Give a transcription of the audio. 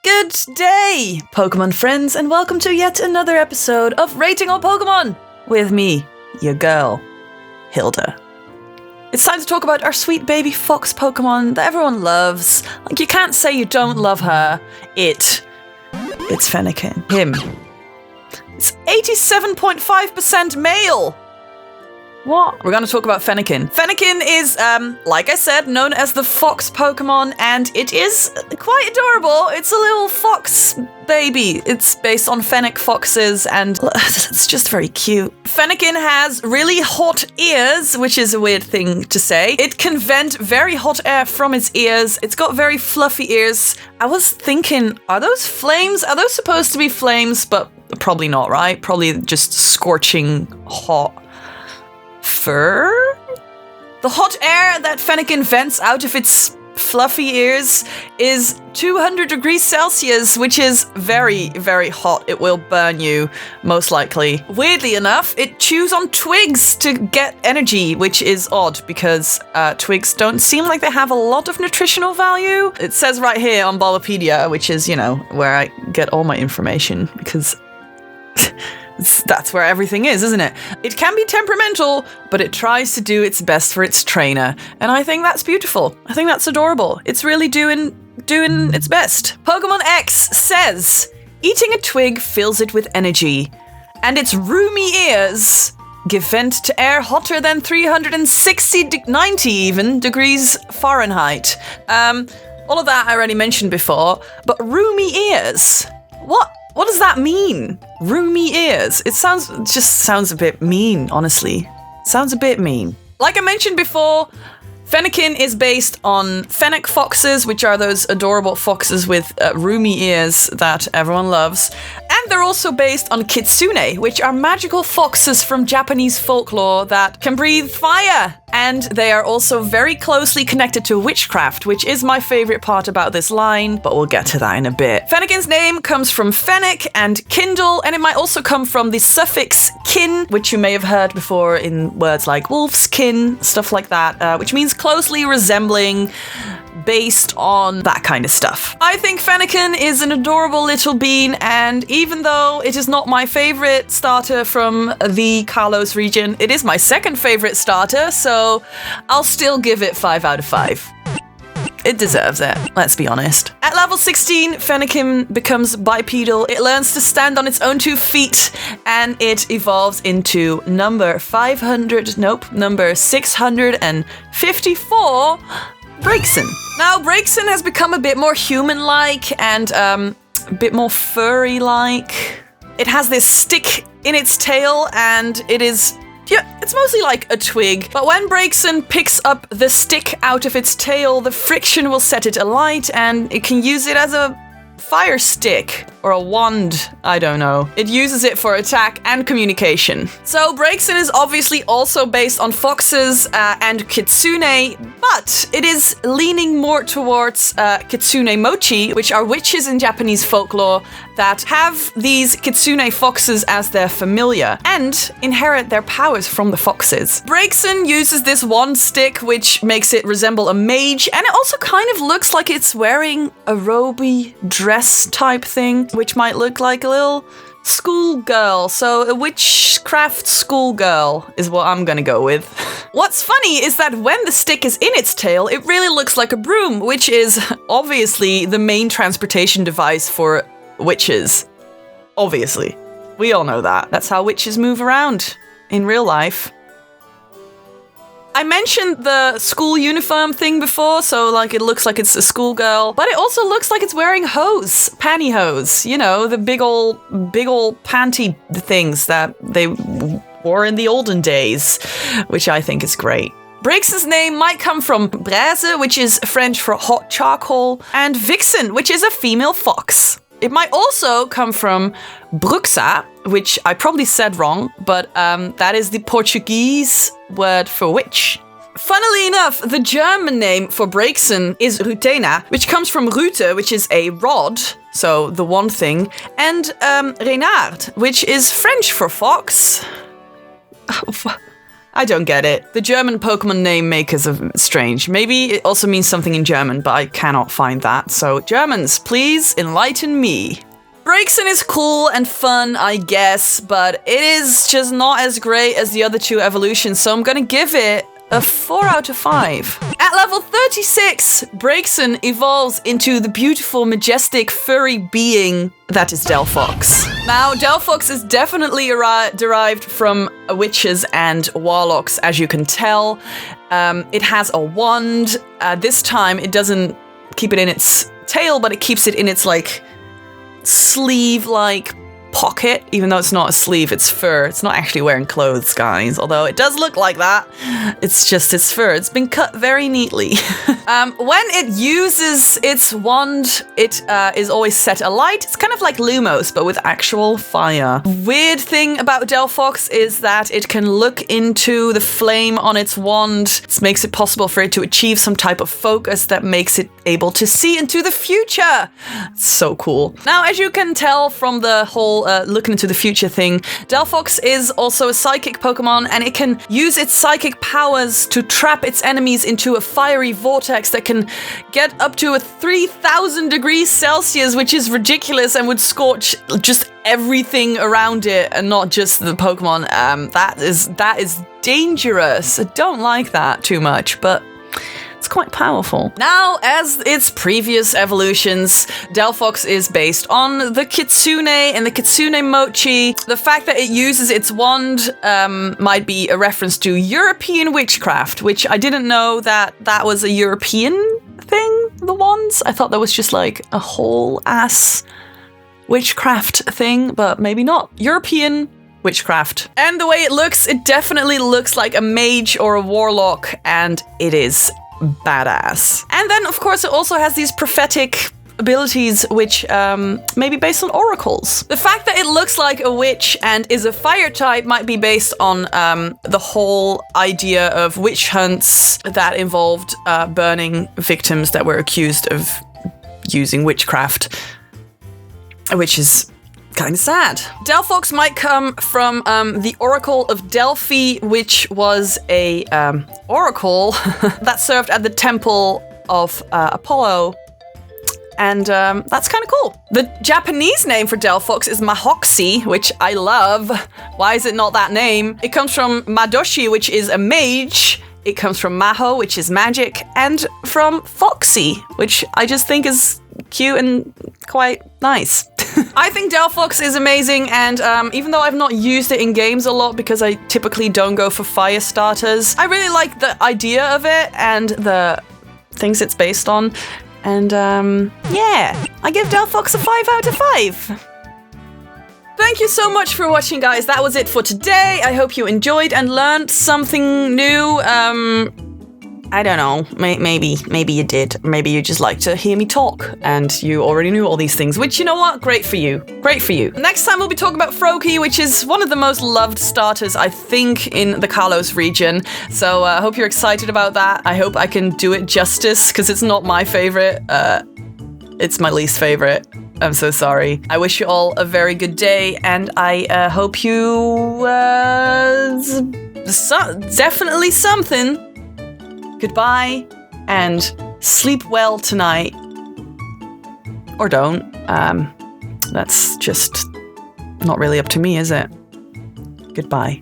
Good day, Pokemon friends, and welcome to yet another episode of Rating on Pokemon with me, your girl, Hilda. It's time to talk about our sweet baby fox Pokemon that everyone loves. Like, you can't say you don't love her. It's Fennekin. Him. It's 87.5% male. What? We're going to talk about Fennekin. Fennekin is, like I said, known as the fox Pokemon, and it is quite adorable. It's a little fox baby. It's based on fennec foxes, and it's just very cute. Fennekin has really hot ears, which is a weird thing to say. It can vent very hot air from its ears. It's got very fluffy ears. I was thinking, are those flames? Are those supposed to be flames? But probably not, right? Probably just scorching hot fur? The hot air that Fennekin vents out of its fluffy ears is 200 degrees Celsius, which is very, very hot. It will burn you, most likely. Weirdly enough, it chews on twigs to get energy, which is odd because twigs don't seem like they have a lot of nutritional value. It says right here on Bulbapedia, which is, you know, where I get all my information, because that's where everything is, isn't it? It can be temperamental, but it tries to do its best for its trainer. And I think that's beautiful. I think that's adorable. It's really doing its best. Pokemon X says, eating a twig fills it with energy, and its roomy ears give vent to air hotter than 90 even degrees Fahrenheit. All of that I already mentioned before, but roomy ears? What does that mean? Roomy ears. It just sounds a bit mean, honestly. Sounds a bit mean. Like I mentioned before, Fennekin is based on fennec foxes, which are those adorable foxes with roomy ears that everyone loves. And they're also based on kitsune, which are magical foxes from Japanese folklore that can breathe fire. And they are also very closely connected to witchcraft, which is my favorite part about this line, but we'll get to that in a bit. Fennekin's name comes from fennec and kindle, and it might also come from the suffix kin, which you may have heard before in words like wolf's kin, stuff like that, which means closely resembling, based on that kind of stuff. I think Fennekin is an adorable little bean, and even though it is not my favorite starter from the Kalos region, it is my second favorite starter, so I'll still give it 5 out of 5. It deserves it, let's be honest. At level 16, Fennekin becomes bipedal. It learns to stand on its own 2 feet, and it evolves into number 654, BRAIXEN. Now, BRAIXEN has become a bit more human-like and a bit more furry-like. It has this stick in its tail, and it's mostly like a twig. But when BRAIXEN picks up the stick out of its tail, the friction will set it alight, and it can use it as a fire stick or a wand, I don't know. It uses it for attack and communication. So BRAIXEN is obviously also based on foxes and kitsune, but it is leaning more towards kitsune mochi, which are witches in Japanese folklore that have these kitsune foxes as their familiar and inherit their powers from the foxes. BRAIXEN uses this wand stick, which makes it resemble a mage, and it also kind of looks like it's wearing a roby dress type thing, which might look like a little schoolgirl. So a witchcraft schoolgirl is what I'm gonna go with. What's funny is that when the stick is in its tail, it really looks like a broom, which is obviously the main transportation device for witches. Obviously. We all know that. That's how witches move around in real life. I mentioned the school uniform thing before, so like it looks like it's a schoolgirl, but it also looks like it's wearing pantyhose, you know, the big ol' panty things that they wore in the olden days, which I think is great. BRAIXEN's name might come from braise, which is French for hot charcoal, and vixen, which is a female fox. It might also come from bruxa, which I probably said wrong, but that is the Portuguese word for witch. Funnily enough, the German name for BRAIXEN is Rutena, which comes from rute, which is a rod, so the one thing, and renard, which is French for fox. I don't get it. The German Pokemon name makers are strange. Maybe it also means something in German, but I cannot find that. So Germans, please enlighten me. BRAIXEN is cool and fun, I guess, but it is just not as great as the other two evolutions, so I'm gonna give it a 4 out of 5. At level 36, BRAIXEN evolves into the beautiful, majestic, furry being that is DELPHOX. Now, DELPHOX is definitely derived from witches and warlocks, as you can tell. It has a wand. This time, it doesn't keep it in its tail, but it keeps it in its, like, sleeve-like pocket, even though it's not a sleeve, it's fur. It's not actually wearing clothes, guys, although it does look like that. It's just its fur. It's been cut very neatly. When it uses its wand, it is always set alight. It's kind of like Lumos, but with actual fire. Weird thing about DELPHOX is that it can look into the flame on its wand. This makes it possible for it to achieve some type of focus that makes it able to see into the future. So cool. Now, as you can tell from the whole looking into the future thing, DELPHOX is also a psychic Pokemon, and it can use its psychic powers to trap its enemies into a fiery vortex that can get up to 3,000 degrees Celsius, which is ridiculous and would scorch just everything around it and not just the Pokemon. That is dangerous. I don't like that too much, but it's quite powerful. Now, as its previous evolutions, DELPHOX is based on the Kitsune and the Kitsune Mochi. The fact that it uses its wand might be a reference to European witchcraft, which I didn't know that was a European thing, the wands. I thought that was just like a whole ass witchcraft thing, but maybe not. European witchcraft. And the way it definitely looks like a mage or a warlock, and it is badass. And then, of course, it also has these prophetic abilities, which may be based on oracles. The fact that it looks like a witch and is a fire type might be based on the whole idea of witch hunts that involved burning victims that were accused of using witchcraft, which is kind of sad. DELPHOX might come from the Oracle of Delphi, which was a oracle that served at the temple of Apollo. And that's kind of cool. The Japanese name for DELPHOX is Mahoxi, which I love. Why is it not that name? It comes from Madoshi, which is a mage. It comes from Maho, which is magic, and from Foxy, which I just think is cute and quite nice. I think DELPHOX is amazing, and even though I've not used it in games a lot because I typically don't go for fire starters, I really like the idea of it and the things it's based on. And yeah, I give DELPHOX a 5 out of 5. Thank you so much for watching, guys. That was it for today. I hope you enjoyed and learned something new. I don't know, maybe you did. Maybe you just like to hear me talk and you already knew all these things, which, you know what? Great for you. Great for you. Next time we'll be talking about Froakie, which is one of the most loved starters, I think, in the Kalos region. So I hope you're excited about that. I hope I can do it justice, because it's not my favorite. It's my least favorite. I'm so sorry. I wish you all a very good day, and I hope you definitely something. Goodbye, and sleep well tonight. Or don't. That's just not really up to me, is it? Goodbye.